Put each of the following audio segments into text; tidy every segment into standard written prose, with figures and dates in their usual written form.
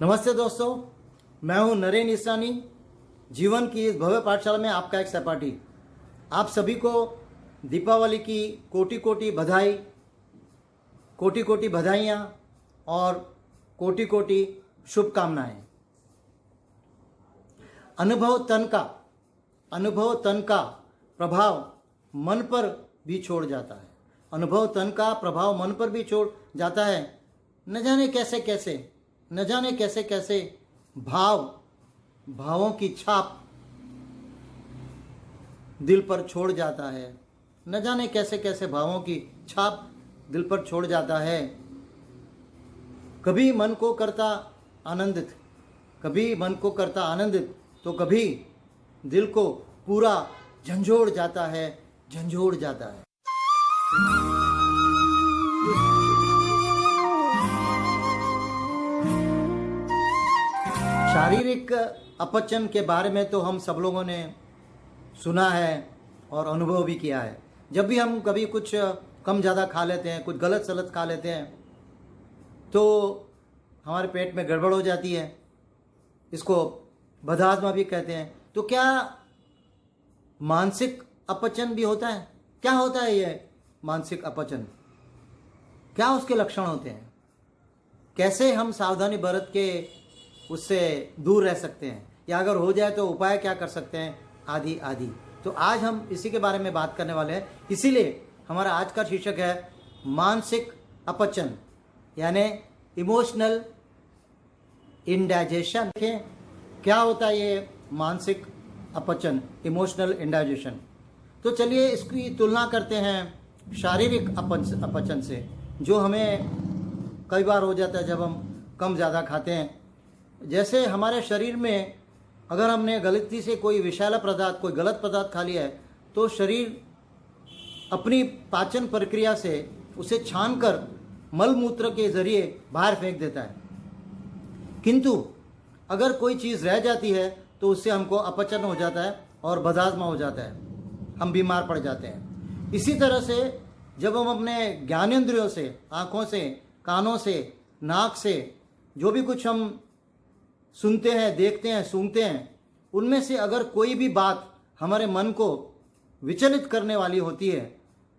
नमस्ते दोस्तों, मैं हूं नरेन ईसानी। जीवन की इस भव्य पाठशाला में आपका एक सहपाठी। आप सभी को दीपावली की कोटि कोटि बधाई, कोटि कोटि बधाइयाँ और कोटि कोटि शुभकामनाएं। अनुभव तन का प्रभाव मन पर भी छोड़ जाता है। अनुभव तन का प्रभाव मन पर भी छोड़ जाता है। न जाने कैसे कैसे भावों की छाप दिल पर छोड़ जाता है। न जाने कैसे कैसे भावों की छाप दिल पर छोड़ जाता है। कभी मन को करता आनंदित तो कभी दिल को पूरा झंझोड़ जाता है। शारीरिक अपचन के बारे में तो हम सब लोगों ने सुना है और अनुभव भी किया है। जब भी हम कभी कुछ कम ज़्यादा खा लेते हैं, कुछ गलत सलत खा लेते हैं, तो हमारे पेट में गड़बड़ हो जाती है। इसको बदहाजमा भी कहते हैं। तो क्या मानसिक अपचन भी होता है? क्या होता है ये मानसिक अपचन? क्या उसके लक्षण होते हैं? कैसे हम सावधानी बरत के उससे दूर रह सकते हैं, या अगर हो जाए तो उपाय क्या कर सकते हैं, आदि। तो आज हम इसी के बारे में बात करने वाले हैं। इसीलिए हमारा आज का शीर्षक है मानसिक अपचन, यानी इमोशनल इंडाइजेशन। क्या होता है ये मानसिक अपचन, इमोशनल इंडाइजेशन? तो चलिए इसकी तुलना करते हैं शारीरिक अपचन से, जो हमें कई बार हो जाता है जब हम कम ज़्यादा खाते हैं। जैसे हमारे शरीर में अगर हमने गलती से कोई विषैला पदार्थ, कोई गलत पदार्थ खा लिया है, तो शरीर अपनी पाचन प्रक्रिया से उसे छानकर मल मूत्र के जरिए बाहर फेंक देता है। किंतु अगर कोई चीज़ रह जाती है तो उससे हमको अपचन हो जाता है और बदहाजमा हो जाता है, हम बीमार पड़ जाते हैं। इसी तरह से जब हम अपने ज्ञानेंद्रियों से, आँखों से, कानों से, नाक से जो भी कुछ हम सुनते हैं, देखते हैं, सूंघते हैं, उनमें से अगर कोई भी बात हमारे मन को विचलित करने वाली होती है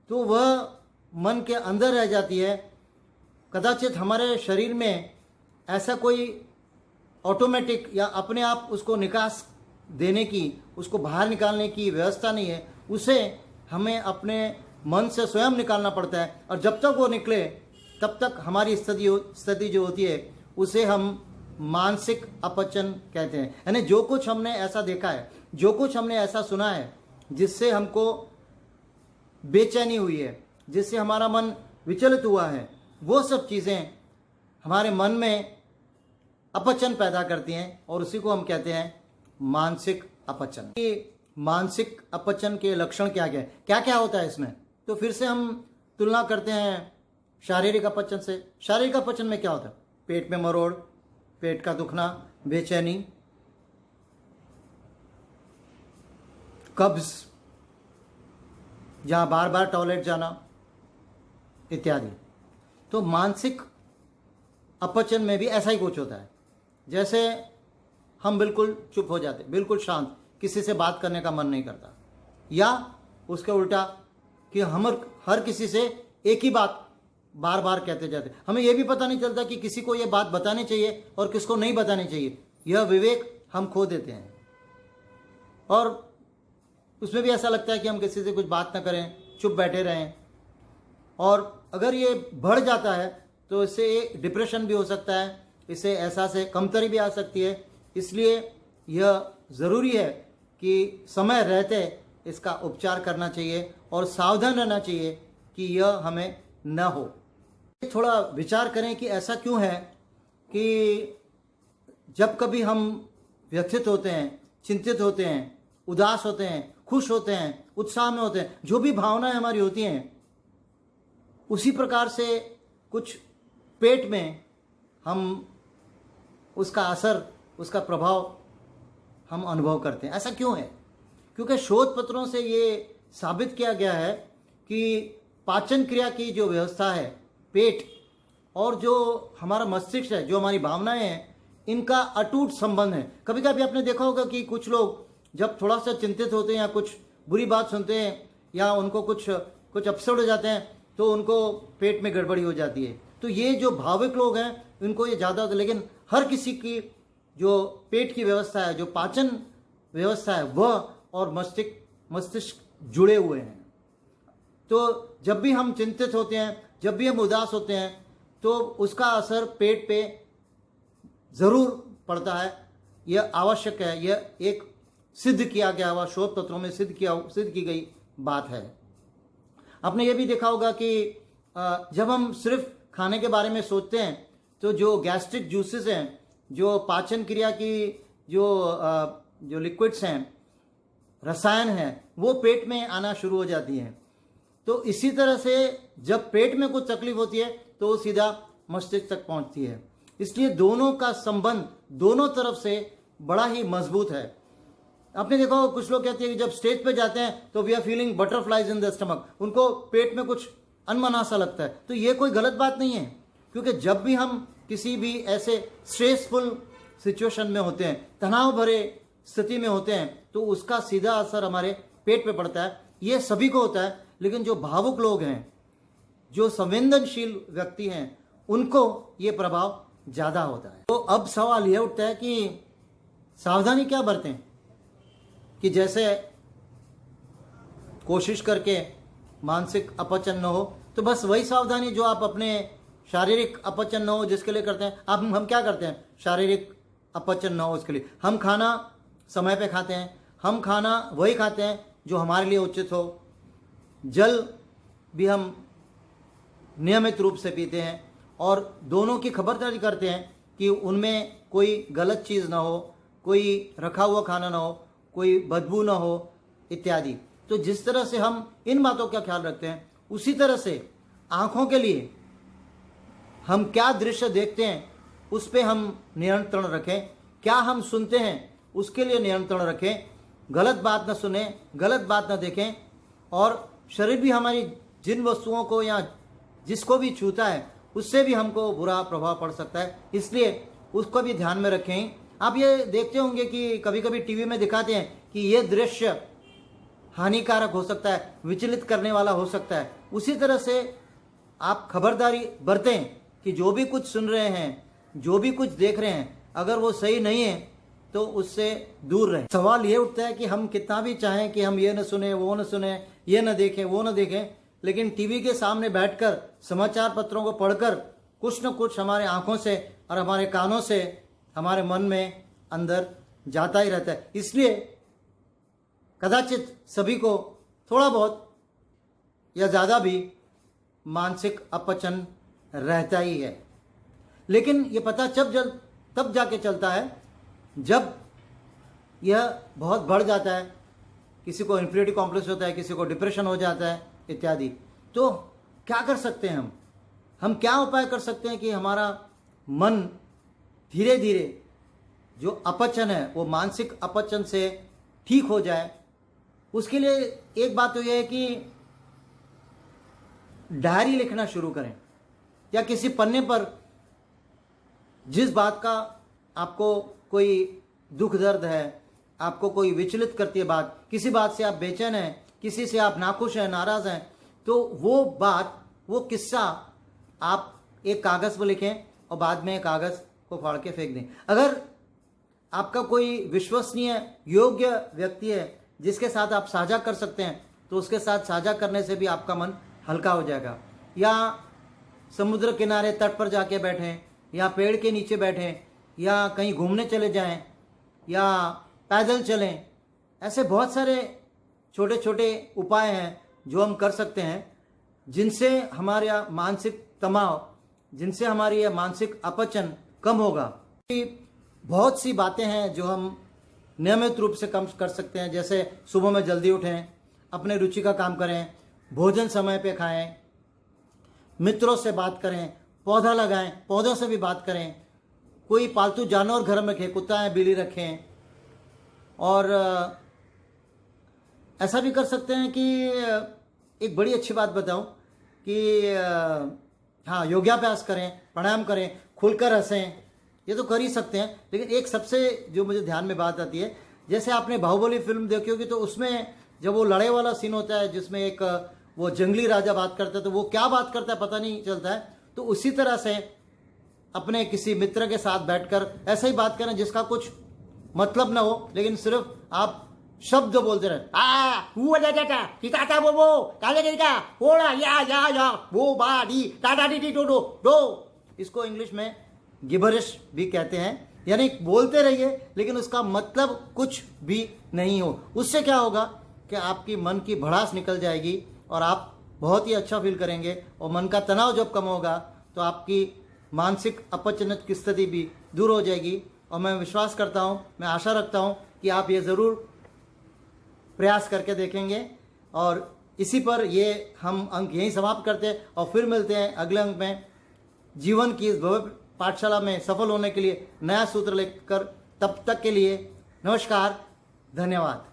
तो वह मन के अंदर रह जाती है। कदाचित हमारे शरीर में ऐसा कोई ऑटोमेटिक या अपने आप उसको निकास देने की, उसको बाहर निकालने की व्यवस्था नहीं है। उसे हमें अपने मन से स्वयं निकालना पड़ता है, और जब तक वो निकले तब तक हमारी स्थिति जो होती है उसे हम मानसिक अपचन कहते हैं। यानी जो कुछ हमने ऐसा देखा है, जो कुछ हमने ऐसा सुना है जिससे हमको बेचैनी हुई है, जिससे हमारा मन विचलित हुआ है, वो सब चीज़ें हमारे मन में अपचन पैदा करती हैं, और उसी को हम कहते हैं मानसिक अपचन। ये मानसिक अपचन के लक्षण क्या क्या होता है इसमें? तो फिर से हम तुलना करते हैं शारीरिक अपचन से। शारीरिक अपचन में क्या होता है? पेट में मरोड़, पेट का दुखना, बेचैनी, कब्ज, जहाँ बार बार टॉयलेट जाना इत्यादि। तो मानसिक अपचन में भी ऐसा ही कुछ होता है। जैसे हम बिल्कुल चुप हो जाते, बिल्कुल शांत, किसी से बात करने का मन नहीं करता, या उसके उल्टा कि हम हर किसी से एक ही बात बार बार कहते जाते। हमें यह भी पता नहीं चलता कि किसी को यह बात बतानी चाहिए और किसको नहीं बतानी चाहिए। यह विवेक हम खो देते हैं, और उसमें भी ऐसा लगता है कि हम किसी से कुछ बात ना करें, चुप बैठे रहें। और अगर ये बढ़ जाता है तो इससे डिप्रेशन भी हो सकता है, इससे एहसास कमतरी भी आ सकती है। इसलिए यह ज़रूरी है कि समय रहते इसका उपचार करना चाहिए और सावधान रहना चाहिए कि यह हमें न हो। थोड़ा विचार करें कि ऐसा क्यों है कि जब कभी हम व्यथित होते हैं, चिंतित होते हैं, उदास होते हैं, खुश होते हैं, उत्साह में होते हैं, जो भी भावनाएं हमारी होती हैं, उसी प्रकार से कुछ पेट में हम उसका असर, उसका प्रभाव हम अनुभव करते हैं। ऐसा क्यों है? क्योंकि शोध पत्रों से ये साबित किया गया है कि पाचन क्रिया की जो व्यवस्था है, पेट और जो हमारा मस्तिष्क है, जो हमारी भावनाएं हैं, इनका अटूट संबंध है। कभी कभी आपने देखा होगा कि कुछ लोग जब थोड़ा सा चिंतित होते हैं या कुछ बुरी बात सुनते हैं या उनको कुछ अपसेट हो जाते हैं तो उनको पेट में गड़बड़ी हो जाती है। तो ये जो भावुक लोग हैं इनको ये ज़्यादा होता है, लेकिन हर किसी की जो पेट की व्यवस्था है, जो पाचन व्यवस्था है, वह और मस्तिष्क जुड़े हुए हैं। तो जब भी हम चिंतित होते हैं, जब भी हम उदास होते हैं, तो उसका असर पेट पे ज़रूर पड़ता है। यह आवश्यक है, यह एक सिद्ध किया गया हुआ, शोध पत्रों में सिद्ध की गई बात है। आपने ये भी देखा होगा कि जब हम सिर्फ खाने के बारे में सोचते हैं तो जो गैस्ट्रिक जूसेस हैं, जो पाचन क्रिया की जो लिक्विड्स हैं, रसायन हैं, वो पेट में आना शुरू हो जाती हैं। तो इसी तरह से जब पेट में कुछ तकलीफ होती है तो वो सीधा मस्तिष्क तक पहुंचती है। इसलिए दोनों का संबंध दोनों तरफ से बड़ा ही मजबूत है। आपने देखा होगा कुछ लोग कहते हैं कि जब स्टेज पे जाते हैं तो we are feeling butterflies in the stomach, उनको पेट में कुछ अनमना सा लगता है। तो ये कोई गलत बात नहीं है, क्योंकि जब भी हम किसी भी ऐसे स्ट्रेसफुल सिचुएशन में होते हैं, तनाव भरे स्थिति में होते हैं, तो उसका सीधा असर हमारे पेट पे पड़ता है। ये सभी को होता है, लेकिन जो भावुक लोग हैं, जो संवेदनशील व्यक्ति हैं, उनको ये प्रभाव ज़्यादा होता है। तो अब सवाल यह उठता है कि सावधानी क्या बरतें कि जैसे कोशिश करके मानसिक अपचन न हो। तो बस वही सावधानी जो आप अपने शारीरिक अपचन न हो जिसके लिए करते हैं। आप हम क्या करते हैं? शारीरिक अपचन न हो उसके लिए हम खाना समय पे खाते हैं, हम खाना वही खाते हैं जो हमारे लिए उचित हो। जल भी हम नियमित रूप से पीते हैं और दोनों की खबरदारी करते हैं कि उनमें कोई गलत चीज़ ना हो, कोई रखा हुआ खाना ना हो, कोई बदबू ना हो इत्यादि। तो जिस तरह से हम इन बातों का ख्याल रखते हैं, उसी तरह से आँखों के लिए हम क्या दृश्य देखते हैं उस पर हम नियंत्रण रखें, क्या हम सुनते हैं उसके लिए नियंत्रण रखें, गलत बात न सुने, गलत बात न देखें। और शरीर भी हमारी जिन वस्तुओं को या जिसको भी छूता है उससे भी हमको बुरा प्रभाव पड़ सकता है, इसलिए उसको भी ध्यान में रखें। आप ये देखते होंगे कि कभी कभी टीवी में दिखाते हैं कि ये दृश्य हानिकारक हो सकता है, विचलित करने वाला हो सकता है। उसी तरह से आप खबरदारी बरतें कि जो भी कुछ सुन रहे हैं, जो भी कुछ देख रहे हैं, अगर वो सही नहीं है तो उससे दूर रहें। सवाल ये उठता है कि हम कितना भी चाहें कि हम ये न सुने, वो न सुने, ये न देखें, वो न देखें, लेकिन टीवी के सामने बैठकर समाचार पत्रों को पढ़कर कुछ न कुछ हमारे आंखों से और हमारे कानों से हमारे मन में अंदर जाता ही रहता है। इसलिए कदाचित सभी को थोड़ा बहुत या ज़्यादा भी मानसिक अपचन रहता ही है, लेकिन ये पता तब जाके चलता है जब यह बहुत बढ़ जाता है। किसी को इन्फीरियरिटी कॉम्प्लेक्स होता है, किसी को डिप्रेशन हो जाता है इत्यादि। तो क्या कर सकते हैं हम क्या उपाय कर सकते हैं कि हमारा मन धीरे धीरे जो अपचन है वो मानसिक अपचन से ठीक हो जाए? उसके लिए एक बात तो यह है कि डायरी लिखना शुरू करें या किसी पन्ने पर जिस बात का आपको कोई दुख दर्द है, आपको कोई विचलित करती है बात, किसी बात से आप बेचैन हैं, किसी से आप नाखुश हैं, नाराज़ हैं, तो वो बात, वो किस्सा आप एक कागज़ पर लिखें और बाद में कागज़ को फाड़ के फेंक दें। अगर आपका कोई विश्वसनीय योग्य व्यक्ति है जिसके साथ आप साझा कर सकते हैं तो उसके साथ साझा करने से भी आपका मन हल्का हो जाएगा। या समुद्र किनारे तट पर जाके बैठें, या पेड़ के नीचे बैठें, या कहीं घूमने चले जाएं, या पैदल चलें। ऐसे बहुत सारे छोटे छोटे उपाय हैं जो हम कर सकते हैं जिनसे हमारा मानसिक तनाव, जिनसे हमारी यह मानसिक अपचन कम होगा। बहुत सी बातें हैं जो हम नियमित रूप से कम कर सकते हैं, जैसे सुबह में जल्दी उठें, अपने रुचि का काम करें, भोजन समय पे खाएं, मित्रों से बात करें, पौधा लगाएं, पौधों से भी बात करें, कोई पालतू जानवर घर में रखें, कुत्ता है बिल्ली रखें। और ऐसा भी कर सकते हैं कि एक बड़ी अच्छी बात बताऊं कि हाँ, योगाभ्यास करें, प्राणायाम करें, खुलकर हंसें ये तो कर ही सकते हैं, लेकिन एक सबसे जो मुझे ध्यान में बात आती है, जैसे आपने बाहुबली फिल्म देखी होगी, तो उसमें जब वो लड़ाई वाला सीन होता है जिसमें एक वो जंगली राजा बात करता है, तो वो क्या बात करता है पता नहीं चलता है। तो उसी तरह से अपने किसी मित्र के साथ बैठकर ऐसा ही बात करें जिसका कुछ मतलब ना हो, लेकिन सिर्फ आप शब्द बोलते रहे, इसको इंग्लिश में गिबरिश भी कहते हैं, यानी बोलते रहिए लेकिन उसका मतलब कुछ भी नहीं हो। उससे क्या होगा कि आपकी मन की भड़ास निकल जाएगी और आप बहुत ही अच्छा फील करेंगे, और मन का तनाव जब कम होगा तो आपकी मानसिक अपचन की स्थिति भी दूर हो जाएगी। और मैं विश्वास करता हूँ, मैं आशा रखता हूँ कि आप ये ज़रूर प्रयास करके देखेंगे। और इसी पर ये हम अंक यहीं समाप्त करते हैं और फिर मिलते हैं अगले अंक में जीवन की इस भव्य पाठशाला में सफल होने के लिए नया सूत्र लेकर। तब तक के लिए नमस्कार, धन्यवाद।